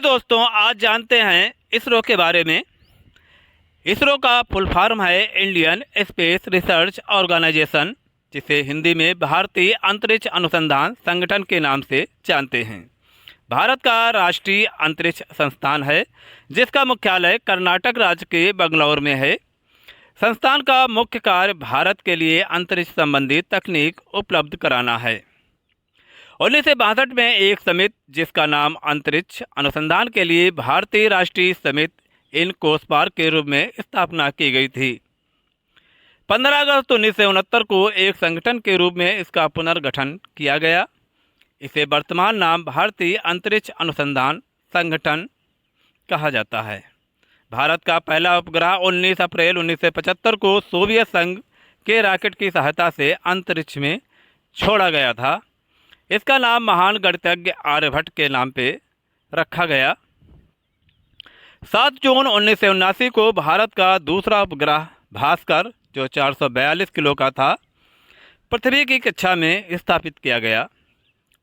दोस्तों, आज जानते हैं इसरो के बारे में। इसरो का फुल फॉर्म है इंडियन स्पेस रिसर्च ऑर्गेनाइजेशन, जिसे हिंदी में भारतीय अंतरिक्ष अनुसंधान संगठन के नाम से जानते हैं। भारत का राष्ट्रीय अंतरिक्ष संस्थान है, जिसका मुख्यालय कर्नाटक राज्य के बंगलौर में है। संस्थान का मुख्य कार्य भारत के लिए अंतरिक्ष संबंधी तकनीक उपलब्ध कराना है। 1962 में एक समिति, जिसका नाम अंतरिक्ष अनुसंधान के लिए भारतीय राष्ट्रीय समिति इनकोस्पार के रूप में स्थापना की गई थी। 15 अगस्त 1969 को एक संगठन के रूप में इसका पुनर्गठन किया गया। इसे वर्तमान नाम भारतीय अंतरिक्ष अनुसंधान संगठन कहा जाता है। भारत का पहला उपग्रह 19 अप्रैल 1975 को सोवियत संघ के रॉकेट की सहायता से अंतरिक्ष में छोड़ा गया था। इसका नाम महान गणितज्ञ आर्यभट्ट के नाम पे रखा गया। 7 जून 1979 को भारत का दूसरा उपग्रह भास्कर, जो 442 किलो का था, पृथ्वी की कक्षा में स्थापित किया गया।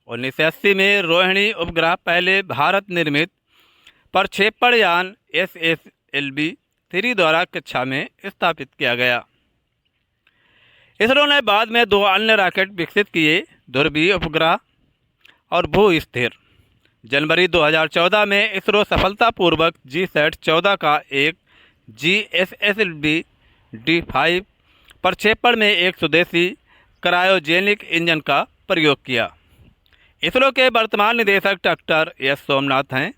1980 में रोहिणी उपग्रह पहले भारत निर्मित प्रक्षेपण यान SSLV-3 द्वारा कक्षा में स्थापित किया गया। इसरो ने बाद में 2 अन्य रॉकेट विकसित किए, ध्रुवीय उपग्रह और भू स्थिर। जनवरी 2014 में इसरो सफलतापूर्वक GSAT-14 का एक GSLV-D5 प्रक्षेपण में एक स्वदेशी क्रायोजेनिक इंजन का प्रयोग किया। इसरो के वर्तमान निदेशक डॉक्टर एस सोमनाथ हैं।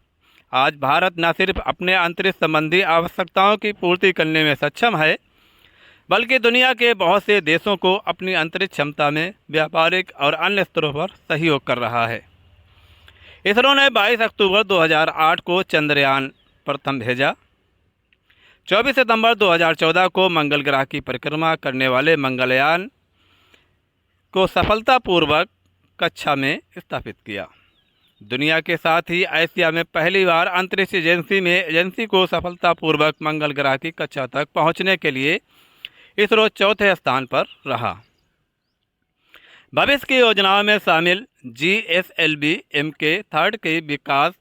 आज भारत न सिर्फ अपने अंतरिक्ष संबंधी आवश्यकताओं की पूर्ति करने में सक्षम है, बल्कि दुनिया के बहुत से देशों को अपनी अंतरिक्ष क्षमता में व्यापारिक और अन्य स्तरों पर सहयोग कर रहा है। इसरो ने 22 अक्टूबर 2008 को चंद्रयान प्रथम भेजा। 24 सितंबर 2014 को मंगल ग्रह की परिक्रमा करने वाले मंगलयान को सफलतापूर्वक कक्षा में स्थापित किया। दुनिया के साथ ही एशिया में पहली बार अंतरिक्ष एजेंसी को सफलतापूर्वक मंगल ग्रह की कक्षा तक पहुंचने के लिए इसरो चौथे स्थान पर रहा। भविष्य की योजनाओं में शामिल GSLV-MK3 के विकास,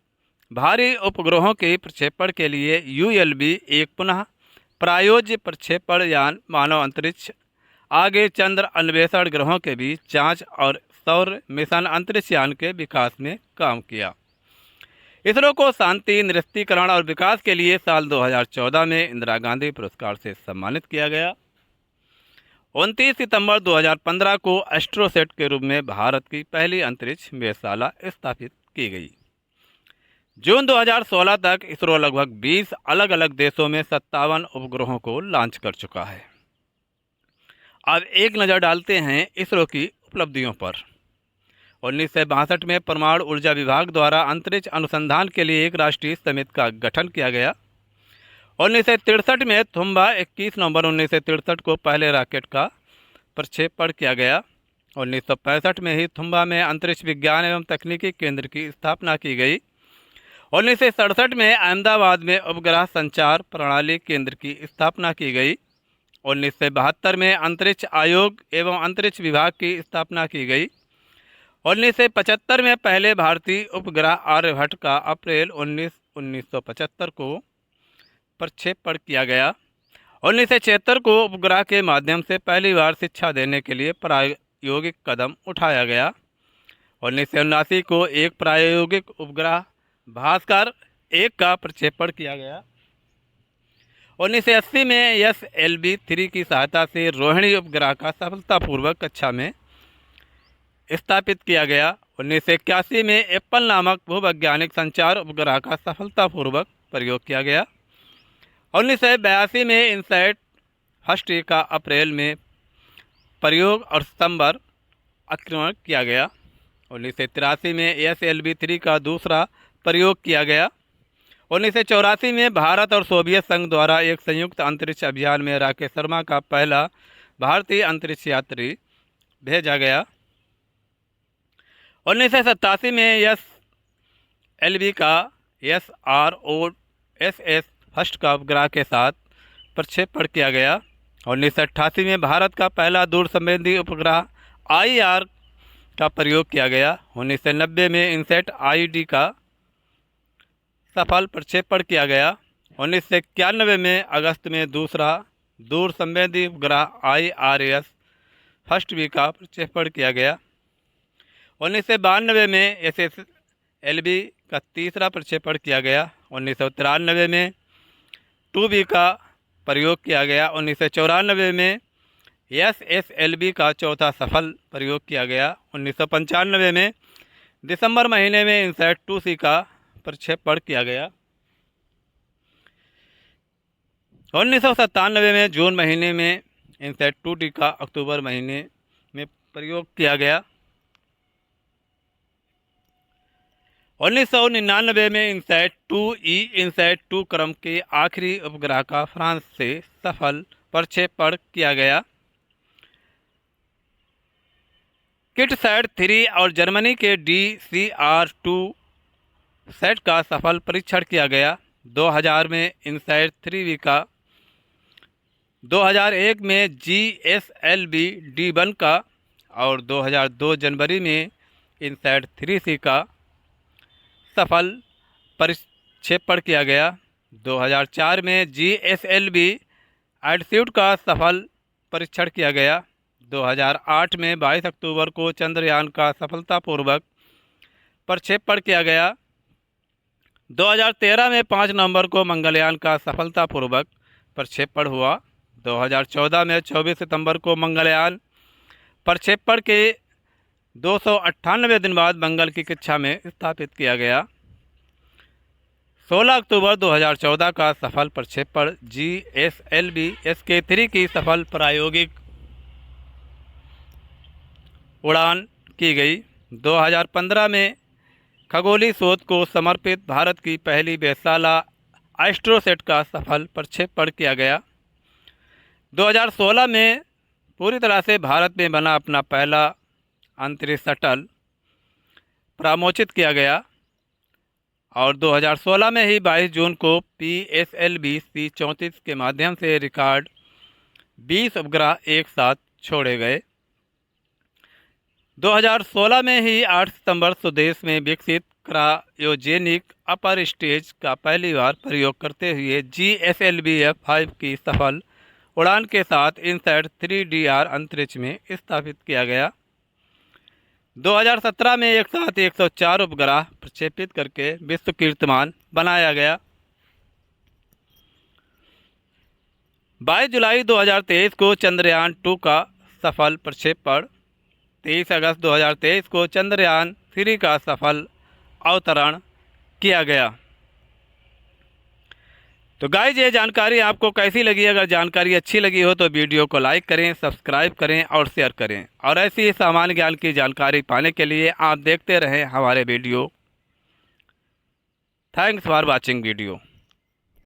भारी उपग्रहों के प्रक्षेपण के लिए ULV एक पुनः प्रायोज्य प्रक्षेपण यान मानव अंतरिक्ष, आगे चंद्र अन्वेषण ग्रहों के बीच जांच और सौर मिशन अंतरिक्ष यान के विकास में काम किया। इसरो को शांति, निरस्त्रीकरण और विकास के लिए साल 2014 में इंदिरा गांधी पुरस्कार से सम्मानित किया गया। 29 सितंबर 2015 को एस्ट्रोसेट के रूप में भारत की पहली अंतरिक्ष वेधशाला स्थापित की गई। जून 2016 तक इसरो लगभग 20 अलग अलग देशों में 57 उपग्रहों को लॉन्च कर चुका है। अब एक नज़र डालते हैं इसरो की उपलब्धियों पर। 1962 में परमाणु ऊर्जा विभाग द्वारा अंतरिक्ष अनुसंधान के लिए एक राष्ट्रीय समिति का गठन किया गया। 1963 में थुम्बा 21 नवंबर 1963 को पहले रॉकेट का प्रक्षेपण किया गया। 1965 में ही थुम्बा में अंतरिक्ष विज्ञान एवं तकनीकी केंद्र की स्थापना की गई। 1967 में अहमदाबाद में उपग्रह संचार प्रणाली केंद्र की स्थापना की गई। 1972 में अंतरिक्ष आयोग एवं अंतरिक्ष विभाग की स्थापना की गई। 1975 में पहले भारतीय उपग्रह आर्यभट्ट का अप्रैल 1975 को प्रक्षेपण किया गया। 1976 को उपग्रह के माध्यम से पहली बार शिक्षा देने के लिए प्रायोगिक कदम उठाया गया। 1979 को एक प्रायोगिक उपग्रह भास्कर 1 का प्रक्षेपण किया गया। 1980 में SLV-3 की सहायता से रोहिणी उपग्रह का सफलतापूर्वक कक्षा में स्थापित किया गया। 1981 में एप्पल नामक भूवैज्ञानिक संचार उपग्रह का सफलतापूर्वक प्रयोग किया गया। 1982 में इनसैट फर्स्ट का अप्रैल में प्रयोग और सितंबर आक्रमण किया गया। 1983 में SLV-3 का दूसरा प्रयोग किया गया। 1984 में भारत और सोवियत संघ द्वारा एक संयुक्त अंतरिक्ष अभियान में राकेश शर्मा का पहला भारतीय अंतरिक्ष यात्री भेजा गया। 1987 में SLV का SROSS फर्स्ट का उपग्रह के साथ प्रक्षेपण किया गया। 1988 में भारत का पहला दूर संवेदी उपग्रह IR का प्रयोग किया गया। 1990 में इनसेट ID का सफल प्रक्षेपण किया गया। 1991 में अगस्त में दूसरा दूर संवेदी उपग्रह IRS फर्स्ट बी का प्रक्षेपण किया गया। 1992 में SSLV का तीसरा प्रक्षेपण किया गया। 1993 में 2B का प्रयोग किया गया। 1994 में SSLV का चौथा सफल प्रयोग किया गया। 1995 में दिसंबर महीने में इनसैट 2C का प्रक्षेपण किया गया। 1997 में जून महीने में इनसैट 2D का अक्टूबर महीने में प्रयोग किया गया। 1999 में इनसैट 2E इनसैट 2 क्रम के आखिरी उपग्रह का फ्रांस से सफल प्रक्षेपण किया गया। किटसैट 3 और जर्मनी के DCR-2 सेट का सफल परीक्षण किया गया। 2000 में इनसैट 3V का, 2001 में GSLV D1 का और 2002 जनवरी में इनसैट 3C का सफल प्रक्षेपण किया गया। 2004 में GSLV एडस्यूट का सफल परीक्षण किया गया। 2008 में 22 अक्टूबर को चंद्रयान का सफलतापूर्वक प्रक्षेपण किया गया। 2013 में 5 नवंबर को मंगलयान का सफलतापूर्वक प्रक्षेपण हुआ। 2014 में 24 सितंबर को मंगलयान प्रक्षेपण के 298 दिन बाद मंगल की कक्षा में स्थापित किया गया। 16 अक्टूबर 2014 का सफल प्रक्षेपण GSLV SK3 की सफल प्रायोगिक उड़ान की गई। 2015 में खगोलीय शोध को समर्पित भारत की पहली वेधशाला एस्ट्रोसेट का सफल प्रक्षेपण किया गया। 2016 में पूरी तरह से भारत में बना अपना पहला अंतरिक्ष शटल प्रामोचित किया गया और 2016 में ही 22 जून को PSLV C-34 के माध्यम से रिकॉर्ड 20 उपग्रह एक साथ छोड़े गए। 2016 में ही 8 सितंबर स्वदेश में विकसित क्रायोजेनिक अपर स्टेज का पहली बार प्रयोग करते हुए GSLV F5 की सफल उड़ान के साथ इनसैट 3DR अंतरिक्ष में स्थापित किया गया। 2017 में एक साथ 104 उपग्रह प्रक्षेपित करके विश्व कीर्तिमान बनाया गया। 22 जुलाई 2023 को चंद्रयान 2 का सफल प्रक्षेपण, 23 अगस्त 2023 को चंद्रयान 3 का सफल अवतरण किया गया। तो गाइस, ये जानकारी आपको कैसी लगी? अगर जानकारी अच्छी लगी हो तो वीडियो को लाइक करें, सब्सक्राइब करें और शेयर करें। और ऐसी ही सामान्य ज्ञान की जानकारी पाने के लिए आप देखते रहें हमारे video. Thanks for watching video.